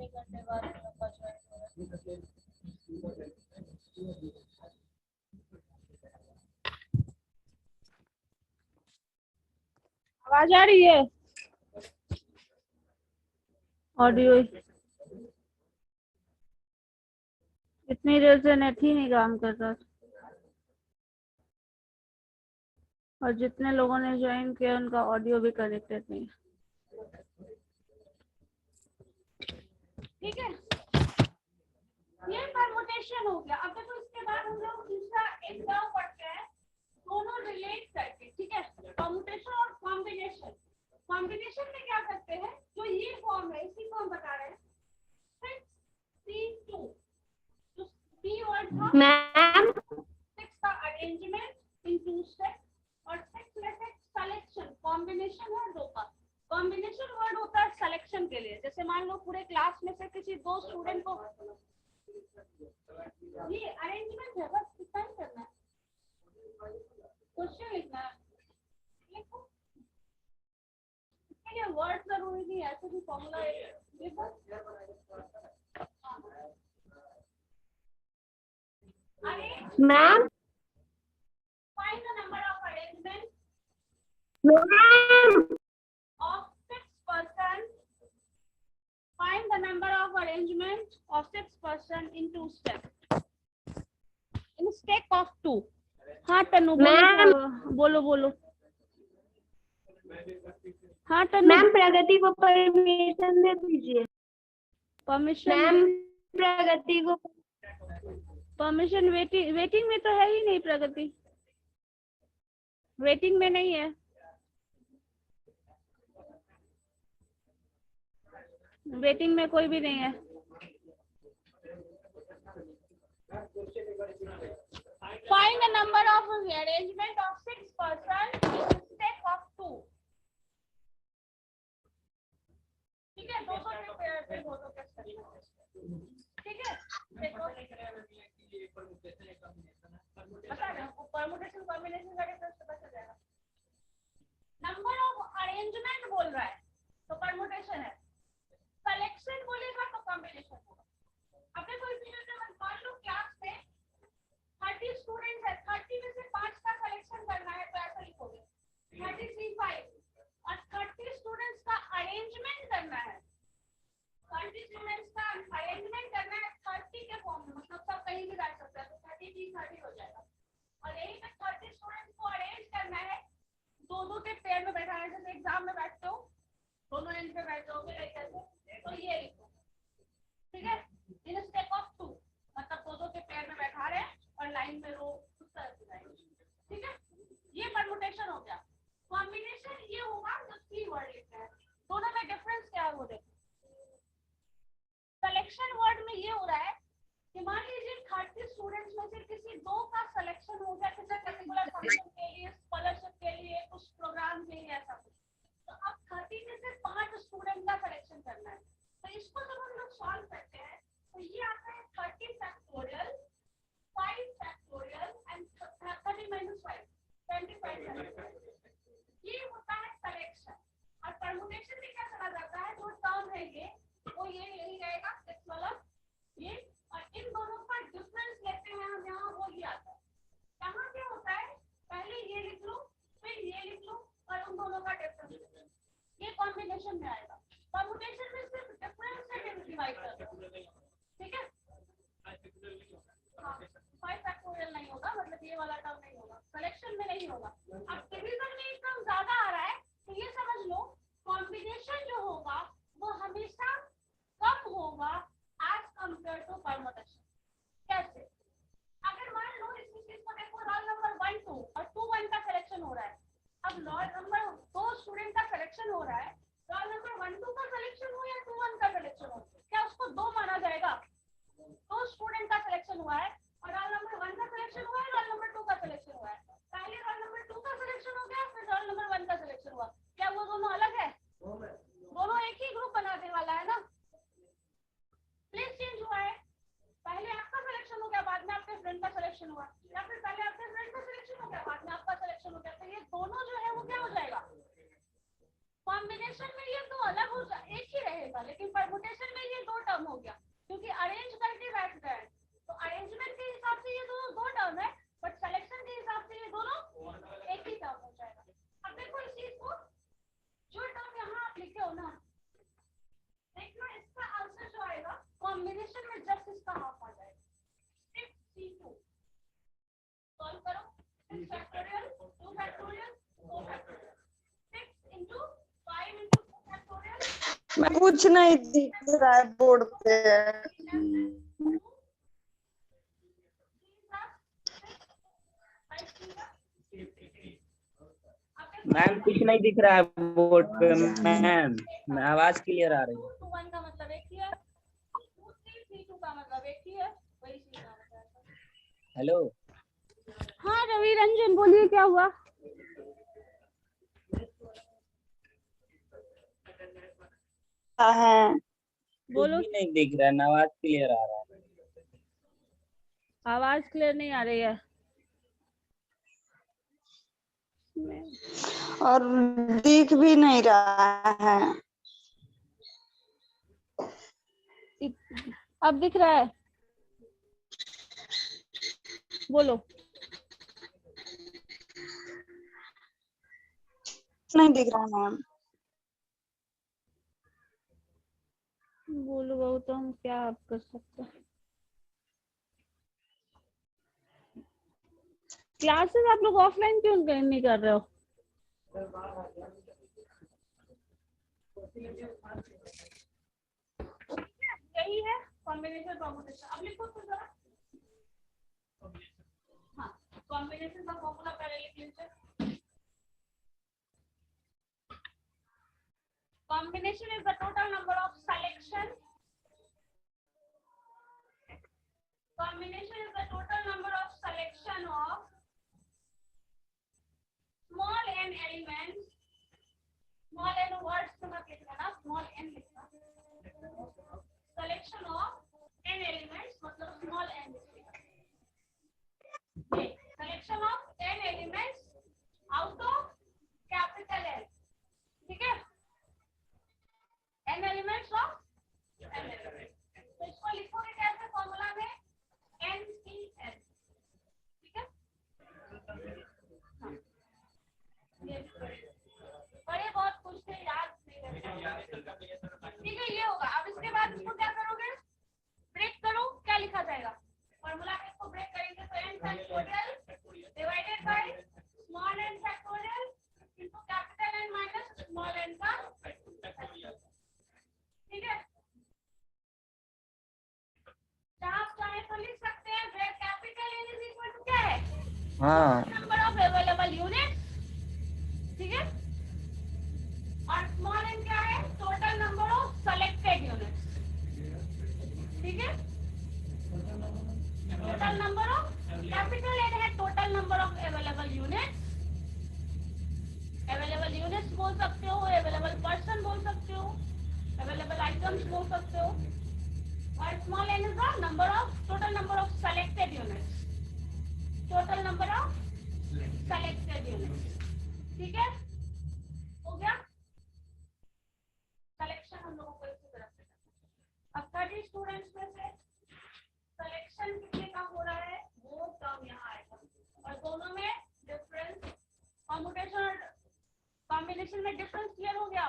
एक घंटे बाद लंबा ज्वाइन हो रहा है। आवाज आ रही है? ऑडियो इतनी देर से नेट ही नहीं काम कर रहा और जितने लोगों ने ज्वाइन किया उनका ऑडियो भी कनेक्टेड नहीं है। ठीक है, ये परमुटेशन हो गया। अब देखो इसके बाद हम लोग दूसरा एक टर्म पढ़ते हैं दोनों रिलेट करके। ठीक है, परमुटेशन और कॉम्बिनेशन। कॉम्बिनेशन में क्या करते हैं, जो ये फॉर्म है इसी को हम बता रहे हैं 6C2। जो C वर्ड था मैम 6 का अरेंजमेंट इन 2 स्टेप और 6 में से सिलेक्शन। कॉम्बिनेशन है 2 का। कॉम्बिनेशन वर्ड होता है सिलेक्शन के लिए। जैसे मान लो पूरे क्लास में से किसी 2 स्टूडेंट को, ये अरेंजमेंट है, बस इतना ही करना है, क्वेश्चन लिखना है। लिखो, इसके लिए वर्ड जरूरी नहीं है, ऐसे भी फॉर्मूला लिखो। Ma'am find the number of arrangement of 6 person. Find the number of arrangement of 6 person in 2 steps. In stack of 2. हाँ तनु बोलो बोलो। हाँ तनु मैम प्रगति को परमिशन दे दीजिए। परमिशन मैम प्रगति को परमिशन वेटिंग में तो है ही नहीं। प्रगति वेटिंग में नहीं है। वेटिंग में कोई भी नहीं है। Find the number of arrangement of 6 person in stack of 2. ठीक है, 200 के पेयर पे 200 के स्टेप। ठीक है, देखो बता रहे हैं परमुटेशन कॉम्बिनेशन का डिफरेंस पता चल जाएगा। नंबर ऑफ अरेंजमेंट बोल रहा है तो परमुटेशन है, सिलेक्शन बोलेगा तो कॉम्बिनेशन होगा। अपने कोई सिचुएशन मान लो क्लास में 30 स्टूडेंट्स है, 30 में से 5 का सिलेक्शन करना है तो ऐसा लिखोगे 33 और 30 स्टूडेंट्स का अरेंजमेंट करना है। 30 स्टूडेंट्स का अरेंजमेंट करना है 30 के फॉर्म में, मतलब सब कहीं भी बैठ सकता है तो 30 हो जाएगा। और यही पे 30 स्टूडेंट्स को अरेंज करना है, दो के पेयर में बैठा है। जैसे एग्जाम में बैठते हो दोनों एंड पे बैठ जाओगे ऐसे, तो ये लिखो। ठीक है, इन स्टेप ऑफ 2 मतलब दो के पेयर में बैठा रहे हैं और लाइन में रो उस तरह से जाएंगे। ठीक है, ये परमुटेशन हो गया। कॉम्बिनेशन ये होगा जो सी वर्ड लिखते हैं। दोनों में डिफरेंस क्या है वो देखो। सिलेक्शन वर्ड में ये हो रहा है कि मान लीजिए 30 स्टूडेंट्स में से किसी 2 का सिलेक्शन हो गया किसी पर्टिकुलर फंक्शन के लिए, स्कॉलरशिप के लिए, कुछ प्रोग्राम के लिए, ऐसा कुछ। तो अब 30 में से 5 स्टूडेंट का सिलेक्शन करना है। तो इसको जब हम लोग सॉल्व करते हैं तो ये आता है 30 फैक्टोरियल 5 फैक्टोरियल एंड 30 minus 5 25। ये होता है सिलेक्शन। और परमुटेशन में क्या चला जाता है, जो टर्म है ये वो ये यही रहेगा 6 वाला ये, और इन दोनों का डिफरेंस लेते हैं हम यहाँ, वो ये आता है। यहाँ क्या होता है, पहले ये लिख लो फिर ये लिख लो और उन दोनों का डिफरेंस, ये कॉम्बिनेशन में आएगा। परमुटेशन में सिर्फ डिफरेंस से डिवाइड करते हैं। ठीक है, हाँ 5 फैक्टोरियल नहीं होगा, मतलब ये वाला टर्म नहीं होगा, सिलेक्शन में नहीं होगा। अब डिवीजन में एकदम ज्यादा आ रहा है तो ये समझ लो कॉम्बिनेशन जो होगा वो हमेशा कम होगा एज कंपेयर टू परमुटेशन। कैसे, अगर मान लो इस चीज को देखो, रोल नंबर 1 2 और 2 1 का सिलेक्शन हो रहा है। अब रोल नंबर 2 स्टूडेंट का सिलेक्शन हो रहा है, रोल नंबर 1 2 का सिलेक्शन हो या 2 1 का सिलेक्शन हो, क्या उसको 2 माना जाएगा? 2 स्टूडेंट का सिलेक्शन हुआ है और रोल नंबर 1 का सिलेक्शन हुआ है, रोल नंबर 2 का सिलेक्शन हुआ है। पहले रोल नंबर 2 का सिलेक्शन हो गया कॉम्बिनेशन में ये तो अलग हो एक ही रहेगा, लेकिन परमुटेशन में ये दो टर्म हो गया, क्योंकि अरेंज करके बैठ गए, तो अरेंजमेंट के हिसाब से ये दो टर्म है, बट सिलेक्शन के हिसाब से ये दोनों एक ही टर्म हो जाएगा। अब देखो इस चीज को, जो टर्म यहाँ आप लिखे हो ना, देखना इसका आंसर जो आएगा कॉम्बिनेशन में जस्ट इसका हाफ आ जाएगा। 6c2 सॉल्व करो, 6 factorial 2 factorial 4 factorial, 6 into 5 into 2 factorial. मैं कुछ नहीं दिख रहा है बोर्ड पे। मैम कुछ नहीं दिख रहा है बोर्ड पे मैम, आवाज क्लियर आ रही है। 2 1 का मतलब एक ही है, 2 3 3 2 का मतलब एक ही है, वही चीज आ रहा है। हेलो हाँ रवि रंजन बोलिए, क्या हुआ? है बोलो। कुछ भी नहीं दिख रहा है, आवाज क्लियर आ रहा है। आवाज क्लियर नहीं आ रही है। और दिख भी नहीं रहा है। अब दिख रहा है? बोलो। नहीं दिख रहा है मैम। बोलो बहु, तो हम क्या आप कर सकते हैं। क्लासेस आप लोग ऑफलाइन क्यों नहीं कर रहे हो? यही है कॉम्बिनेशन परमुटेशन। अब लिखो तो जरा। हाँ, कॉम्बिनेशन का फॉर्मूला पहले लिख लीजिए। Combination is the total number of selection. Combination is the total number of selection of small n elements. Small n words से मत लिखना ना, small n लिखना। Selection of n elements मतलब small n लिखना। Selection of n elements out of capital N. ठीक है? n elements of n elements. तो इसको लिखोगे कैसे फॉर्मूला में? NCN. ठीक है? बड़े बहुत कुछ थे, याद नहीं रहता। ठीक है, ये होगा। अब इसके बाद इसको क्या करोगे? ब्रेक करो, क्या लिखा जाएगा? फॉर्मूला में इसको ब्रेक करेंगे तो n factorial divided by small n factorial into capital N minus small n का फैक्टोरियल। ठीक है, आप चाहे तो लिख सकते हैं where capital N is equal to क्या है? हाँ नंबर ऑफ अवेलेबल यूनिट्स। ठीक है, और स्मॉल n क्या है? Total number of selected units. ठीक है, total number of capital N है total number of available units. Available units बोल सकते हो, अवेलेबल पर्सन बोल सकते हो, अवेलेबल आइटम्स बोल सकते हो। और small n is the number of total number of selected units. Total number of selected units. ठीक है, हो गया। सिलेक्शन हम लोगों को इसी तरह से करना है। अब 30 स्टूडेंट्स में से सिलेक्शन कितने का हो रहा है वो टर्म यहाँ आएगा, और दोनों में डिफरेंस कॉम्बिनेशन और कॉम्बिनेशन में डिफरेंस क्लियर हो गया।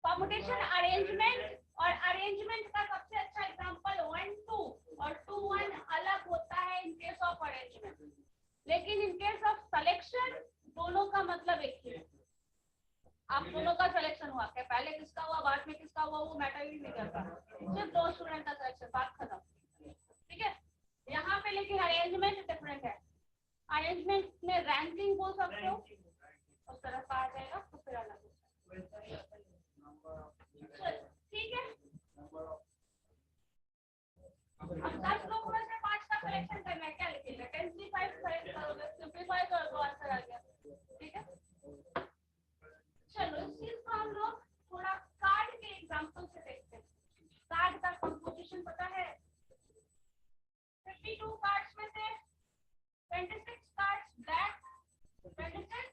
कॉम्बिनेशन अरेंजमेंट, और अरेंजमेंट का सबसे अच्छा एग्जांपल 1 2 और 2 1 अलग होता है इन केस ऑफ अरेंजमेंट, लेकिन इन केस ऑफ सिलेक्शन दोनों का मतलब एक ही है। आप दोनों का सिलेक्शन हुआ, क्या पहले किसका हुआ बाद में किसका हुआ वो मैटर ही नहीं करता, सिर्फ दो स्टूडेंट का सिलेक्शन, बात खत्म। ठीक है, यहाँ पे लेकिन अरेंजमेंट डिफरेंट है। अरेंजमेंट में रैंकिंग बोल सकते हो, उस तरफ आ जाएगा तो फिर अलग हो। ठीक है, अब 10 लोगों में से 5 का सिलेक्शन करना है, क्या लिखेंगे? 10 3 5 सेलेक्ट करोगे, सिंपलीफाई कर दो, आंसर आ गया। ठीक है, चलो इस चीज को हम लोग थोड़ा कार्ड के एग्जांपल से देखते हैं। कार्ड का कंपोजिशन पता है? 52 कार्ड्स में से 26 कार्ड्स ब्लैक, 26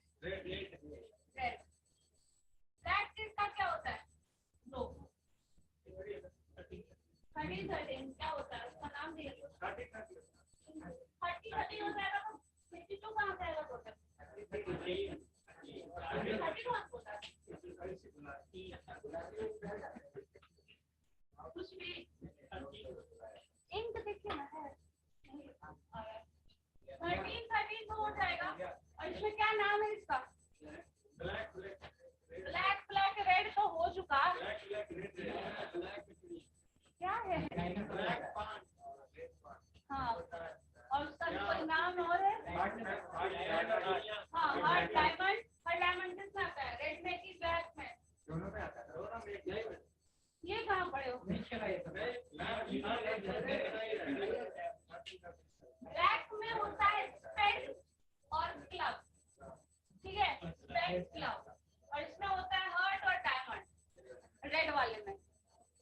रेड वाले में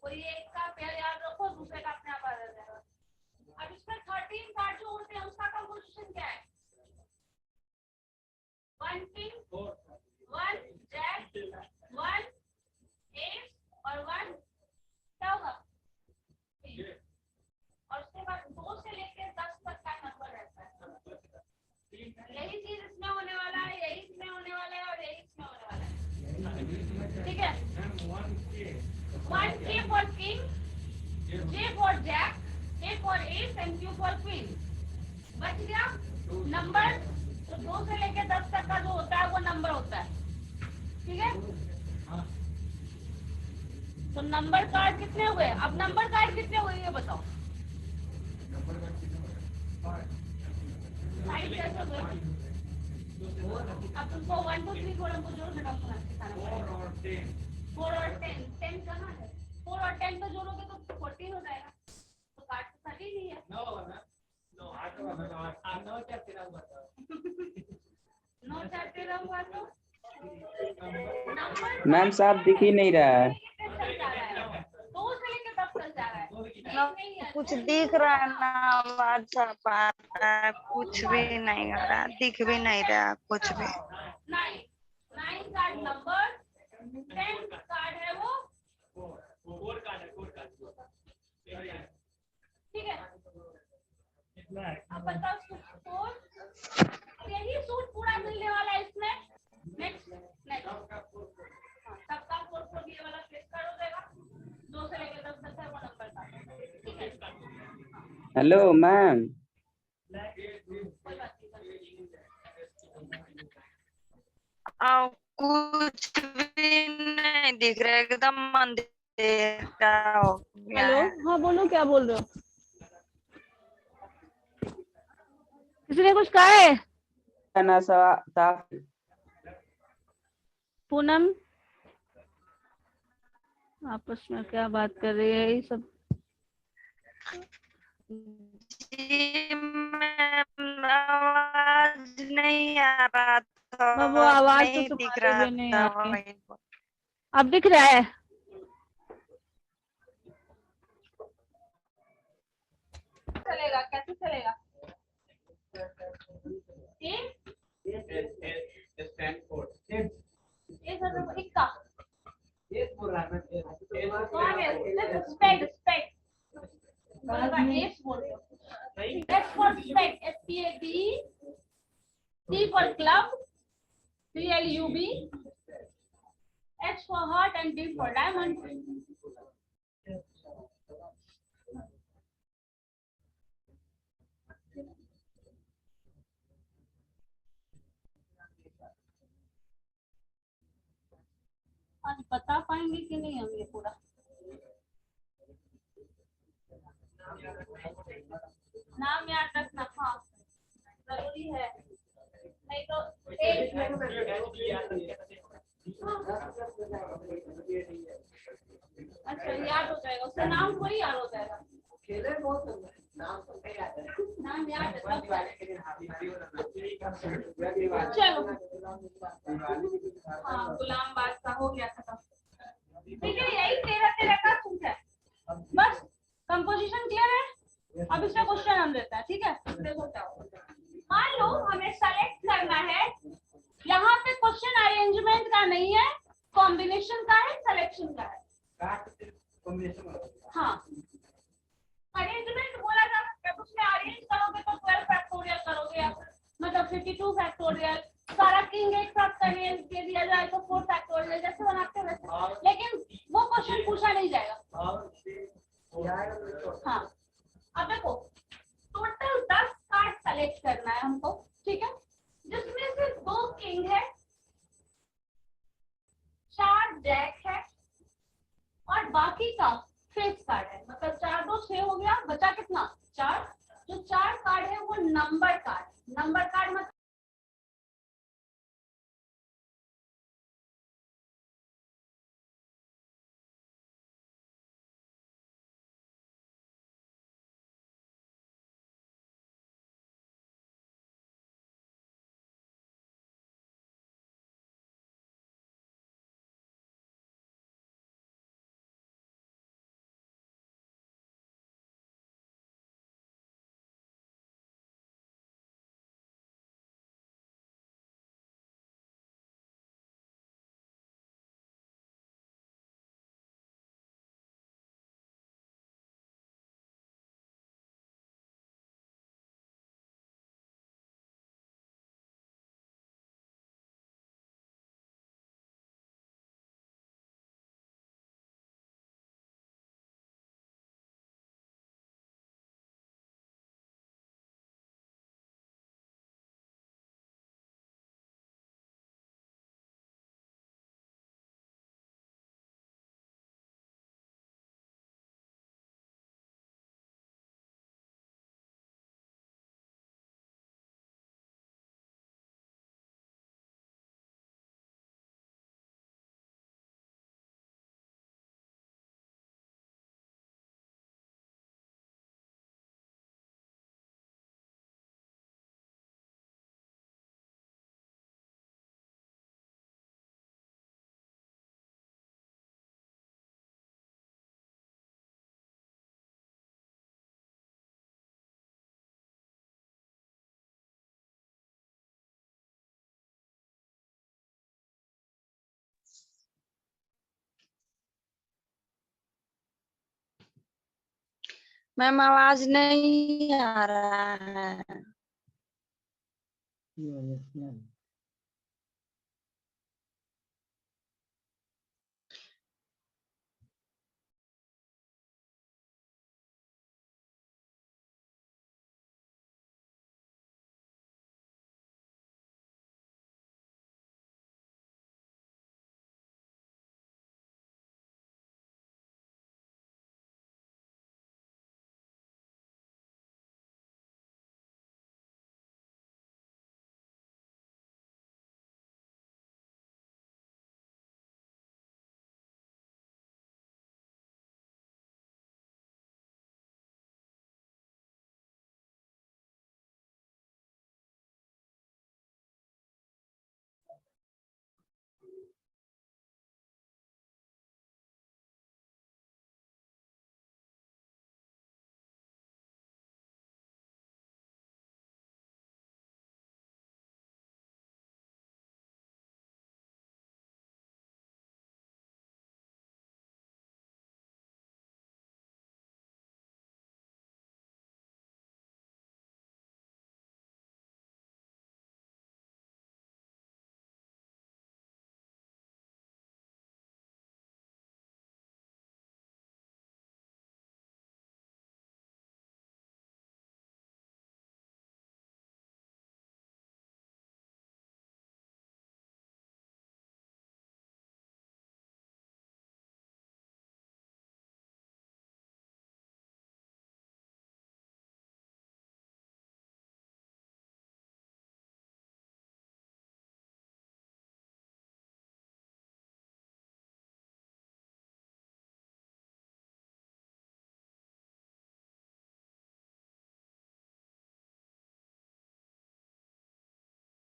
कोई एक का पेयर याद रखो, दूसरे का अपने आप आ जाएगा। अब इसमें 13 कार्ड जो होते हैं उसका कंपोजिशन क्या है? 1 किंग, 1 जैक, 1 एस और 1 क्या होगा? और उसके बाद 2 से लेकर 10 तक का नंबर रहता है। यही चीज इसमें होने वाला है, यही इसमें होने वाला है और यही इसमें होने वाला है। ठीक है, 1 K for king, J for jack, A for ace and Q for queen। बच गया नंबर। तो 2 से लेकर 10 तक का जो होता है वो नंबर होता है। ठीक है, तो नंबर कार्ड कितने हुए? अब नंबर कार्ड कितने हुए ये बताओ। साइड कैसे हुए? अब तुमको 1 2 3 4 हमको जोड़ घटा सिखाना पड़ेगा। 4 और 10, 10 कहाँ है? 4 और 10 को जोड़ोगे तो 14 हो जाएगा। तो कार्ड तो सही नहीं है। 9 4 13 हुआ तो नंबर मैम साहब दिख ही नहीं रहा है। कितने चल जा रहा है? 2 से लेकर 10 चल जा रहा है। ना नहीं है, कुछ दिख रहा है ना आवाज छाप आ रहा है, कुछ भी नहीं आ रहा, दिख भी नहीं रहा कुछ भी। 9 कार्ड नंबर, 10 कार्ड है वो ठीक है। अब बताओ स्कोर। यही सूट पूरा मिलने वाला है इसमें। नेक्स्ट सबका 4 4 ये वाला फ्लिप कर हो जाएगा। 2 से लेकर 10 तक है वो नंबर का। ठीक है, हेलो मैम। कोई बात नहीं। कुछ भी नहीं दिख रहा है, एकदम अंधेरा हो गया हेलो, है। हाँ बोलो, क्या बोल रहे हो? किसी ने कुछ कहा है? ना साफ। पूनम आपस में क्या बात कर रही है ये सब? जी मैम, आवाज नहीं आ रहा था, वो आवाज तो नहीं दिख तुम्हारी रहा भी नहीं था आ रही। वही। अब दिख रहा है? चलेगा, कैसे चलेगा? इक्का कौन है? स्पेड स्पेड एस बोल रहे हो। S for spade, SPAD, C for club, CLUB, H for heart and D for diamond। आज बता पाएंगे कि नहीं हम ये पूरा? नाम याद रखना, हाँ जरूरी है, नहीं तो अच्छा याद हो जाएगा, उसका नाम थोड़ी याद हो जाएगा। नाम याद है चलो। हाँ गुलाम बादशाह हो गया खत्म। ठीक है, यही 13 का सूट है। बस कंपोजिशन क्लियर है। अब इसका क्वेश्चन हम देते हैं। ठीक है, देखो क्या होगा। मान लो हमें सेलेक्ट करना है, यहाँ पे क्वेश्चन अरेंजमेंट का नहीं है, कॉम्बिनेशन का है, सिलेक्शन का है। हाँ अरेंजमेंट बोला जा सकता है, उसमें अरेंज करोगे तो 12 फैक्टोरियल करोगे या मतलब 52 फैक्टोरियल, सारा किंग एक साथ करने दे दिया जाए तो 4 फैक्टोरियल, जैसे बनाते हैं वैसे, लेकिन वो क्वेश्चन पूछा नहीं जाएगा। हाँ अब देखो, टोटल 10 कार्ड सेलेक्ट करना है हमको, ठीक है, जिसमें से 2 किंग है, 4 जैक है और बाकी का फेस कार्ड है। मतलब 4 2 6 हो गया, बचा कितना? 4। जो 4 कार्ड है वो नंबर कार्ड मतलब मैम आवाज नहीं आ रहा है।